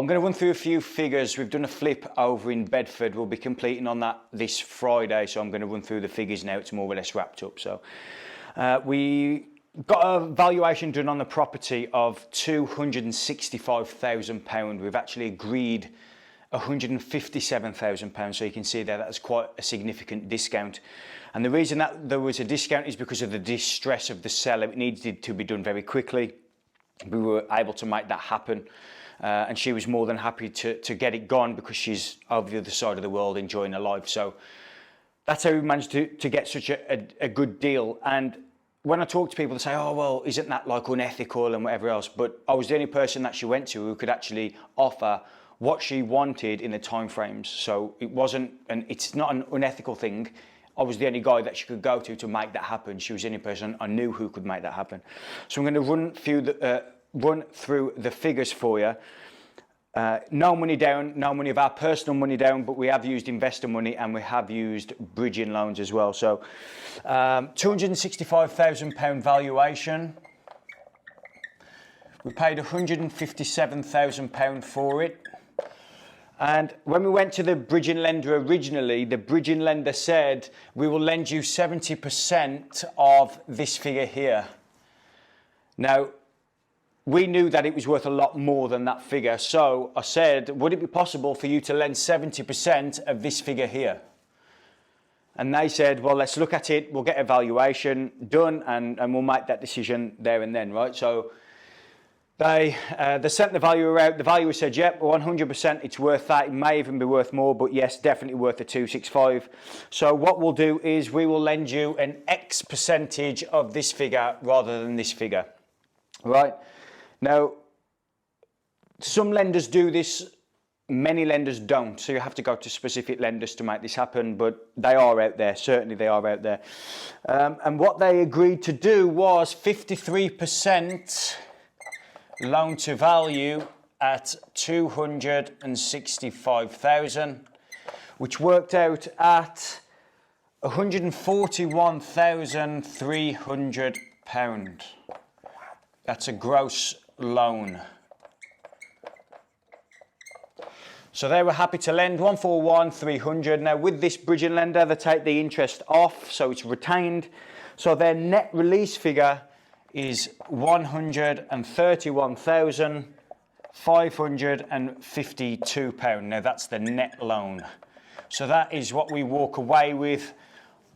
I'm going to run through a few figures. We've done a flip over in Bedford. We'll be completing on that this Friday, so I'm going to run through the figures now. It's more or less wrapped up. So we got a valuation done on the property of £265,000. We've actually agreed £157,000, so you can see there that's quite a significant discount. And the reason that there was a discount is because of the distress of the seller. It needed to be done very quickly. We were able to make that happen, and she was more than happy to get it gone because she's over the other side of the world enjoying her life. So that's how we managed to get such a good deal. And when I talk to people, they say, oh, well, isn't that like unethical and whatever else? But I was the only person that she went to who could actually offer what she wanted in the timeframes. So it wasn't, and it's not an unethical thing. I was the only guy that she could go to make that happen. She was the only person I knew who could make that happen. So I'm going to run through the figures for you. No money down, no money of our personal money down, but we have used investor money and we have used bridging loans as well. So £265,000 valuation. We paid £157,000 for it. And when we went to the bridging lender originally, the bridging lender said, we will lend you 70% of this figure here. Now, we knew that it was worth a lot more than that figure. So I said, would it be possible for you to lend 70% of this figure here? And they said, well, let's look at it. We'll get a valuation done and we'll make that decision there and then, right? So they sent the valuer out. The valuer said, yep, 100% it's worth that. It may even be worth more, but yes, definitely worth the 265. So what we'll do is we will lend you an X percentage of this figure rather than this figure, right? Now, some lenders do this, many lenders don't. So you have to go to specific lenders to make this happen, but they are out there. Certainly they are out there. And what they agreed to do was 53% loan to value at 265,000, which worked out at £141,300. That's a gross loan. So they were happy to lend 141,300. Now with this bridging lender, they take the interest off, so it's retained. So their net release figure is £131,552. Now that's the net loan. So that is what we walk away with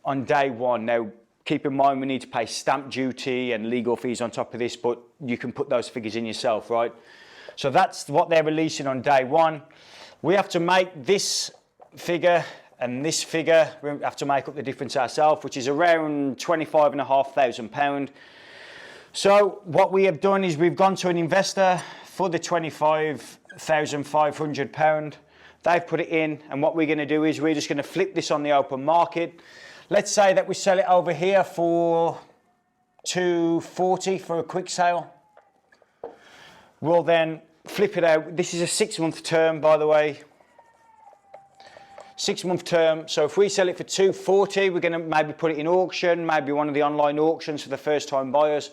on day one. Now keep in mind we need to pay stamp duty and legal fees on top of this, but you can put those figures in yourself, right? So that's what they're releasing on day one. We have to make this figure and this figure, we have to make up the difference ourselves, which is around £25,500. So what we have done is we've gone to an investor for the £25,500. They've put it in, and what we're going to do is we're just going to flip this on the open market. Let's say that we sell it over here for $240 for a quick sale. We'll then flip it out. This is a 6-month term, by the way. 6-month term. So if we sell it for $240, we're going to maybe put it in auction, maybe one of the online auctions for the first-time buyers.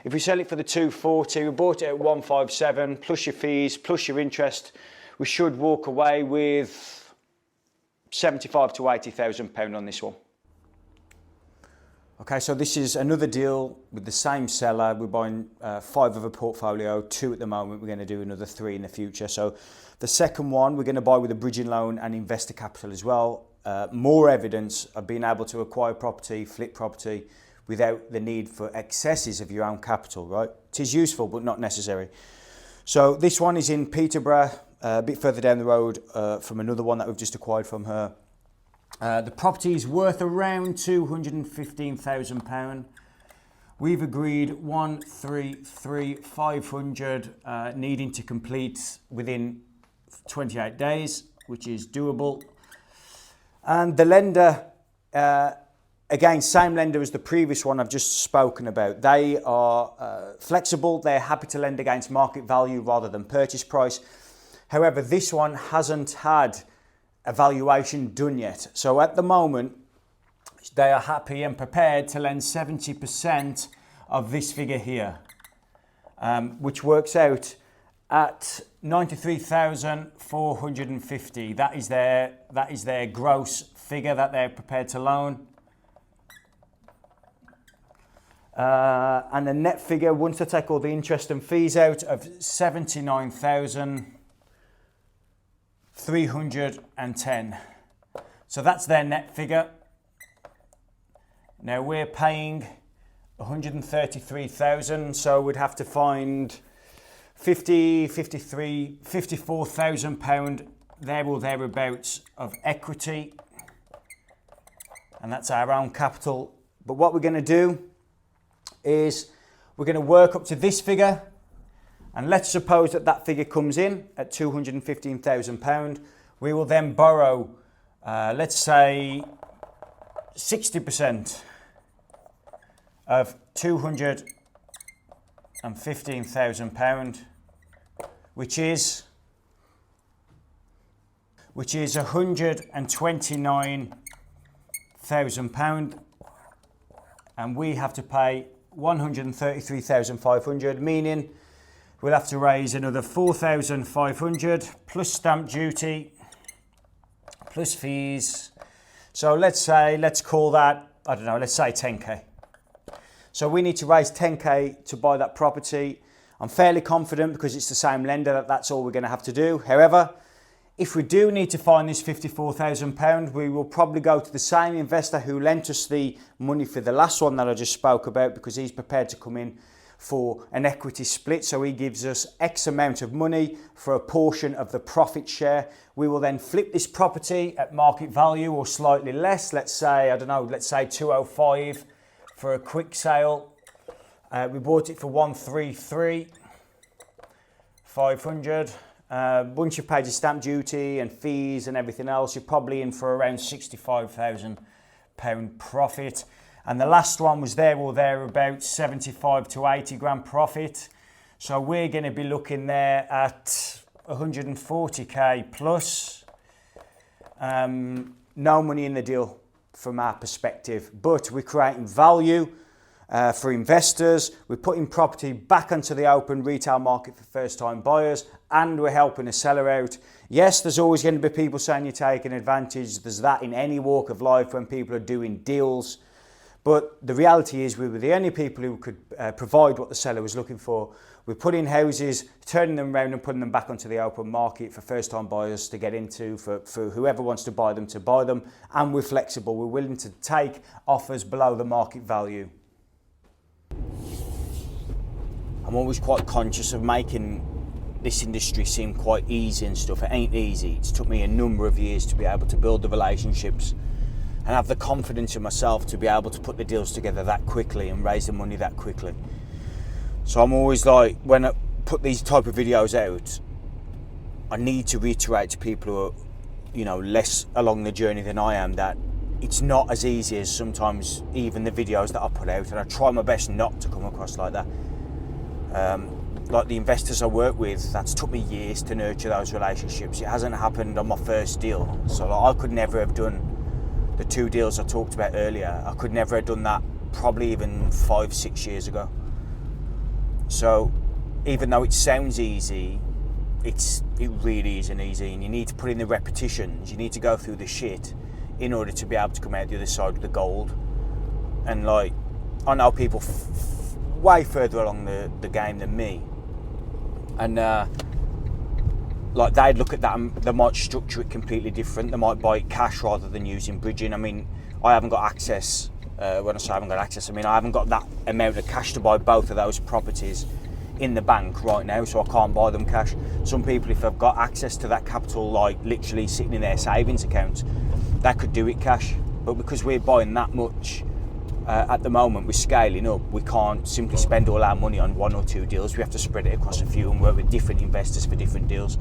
If we sell it for the $240, we bought it at $157 plus your fees, plus your interest, we should walk away with £75,000 to £80,000 on this one. Okay, so this is another deal with the same seller. We're buying 5 of a portfolio, 2 at the moment. We're going to do another 3 in the future. So the second one, we're going to buy with a bridging loan and investor capital as well. More evidence of being able to acquire property, flip property without the need for excesses of your own capital, right? It is useful, but not necessary. So this one is in Peterborough, a bit further down the road from another one that we've just acquired from her. The property is worth around £215,000. We've agreed 133,500 needing to complete within 28 days, which is doable. And the lender, again, same lender as the previous one I've just spoken about. They are flexible. They're happy to lend against market value rather than purchase price. However, this one hasn't had a valuation done yet. So at the moment, they are happy and prepared to lend 70% of this figure here, which works out at 93,450. That is their gross figure that they're prepared to loan. And the net figure, once they take all the interest and fees out, of 79,310. So that's their net figure. Now we're paying 133,000, so we'd have to find 54,000 pound there or thereabouts of equity, and that's our own capital. But what we're going to do is we're going to work up to this figure, and let's suppose that that figure comes in at 215,000 pound. We will then borrow, let's say, 60% of 215,000 pound, which is 129,000 pound, and we have to pay 133,500, meaning we'll have to raise another 4,500 plus stamp duty plus fees. So let's call that, I don't know, let's say 10k. So we need to raise 10k to buy that property. I'm fairly confident, because it's the same lender, that that's all we're going to have to do. However, if we do need to find this £54,000, we will probably go to the same investor who lent us the money for the last one that I just spoke about, because he's prepared to come in for an equity split. So he gives us X amount of money for a portion of the profit share. We will then flip this property at market value or slightly less. Let's say, I don't know, let's say 205 for a quick sale. We bought it for 133,500. Once you've paid your stamp duty and fees and everything else, you're probably in for around £65,000 profit. And the last one was there or thereabouts, 75 to 80 grand profit. So we're going to be looking there at 140k plus. No money in the deal from our perspective, but we're creating value for investors. We're putting property back onto the open retail market for first-time buyers, and we're helping a seller out. Yes, there's always going to be people saying you're taking advantage. There's that in any walk of life when people are doing deals. But the reality is we were the only people who could provide what the seller was looking for. We're putting houses, turning them around and putting them back onto the open market for first-time buyers to get into, for whoever wants to buy them, and we're flexible. We're willing to take offers below the market value. I'm always quite conscious of making this industry seem quite easy and stuff. It ain't easy. It's took me a number of years to be able to build the relationships and have the confidence in myself to be able to put the deals together that quickly and raise the money that quickly. So I'm always like, when I put these type of videos out, I need to reiterate to people who are, you know, less along the journey than I am, that it's not as easy as sometimes even the videos that I put out, and I try my best not to come across like that. Like the investors I work with, that's took me years to nurture those relationships. It hasn't happened on my first deal. So like, I could never have done the 2 deals I talked about earlier. I could never have done that probably even 5-6 years ago. So even though it sounds easy, it really isn't easy, and you need to put in the repetitions. You need to go through the shit in order to be able to come out the other side with the gold. And like, I know people way further along the game than me, and like they'd look at that and they might structure it completely different. They might buy it cash rather than using bridging. I mean, I haven't got access. When I say I haven't got access, I mean I haven't got that amount of cash to buy both of those properties in the bank right now, so I can't buy them cash. Some people, if they've got access to that capital, like literally sitting in their savings accounts, they could do it cash. But because we're buying that much at the moment, we're scaling up, we can't simply spend all our money on 1 or 2 deals. We have to spread it across a few and work with different investors for different deals.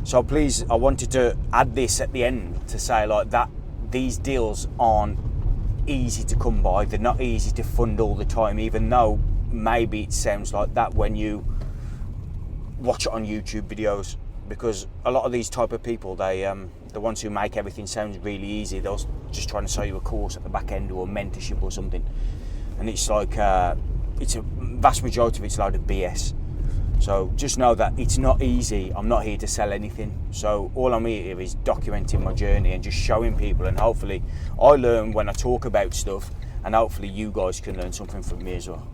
So please, I wanted to add this at the end to say like that these deals aren't easy to come by. They're not easy to fund all the time, even though maybe it sounds like that when you watch it on YouTube videos, because a lot of these type of people, they the ones who make everything sound really easy, they're just trying to sell you a course at the back end or a mentorship or something, and it's like it's a vast majority of it's a load of BS. So just know that it's not easy. I'm not here to sell anything. So all I'm here is documenting my journey and just showing people, and hopefully I learn when I talk about stuff, and hopefully you guys can learn something from me as well.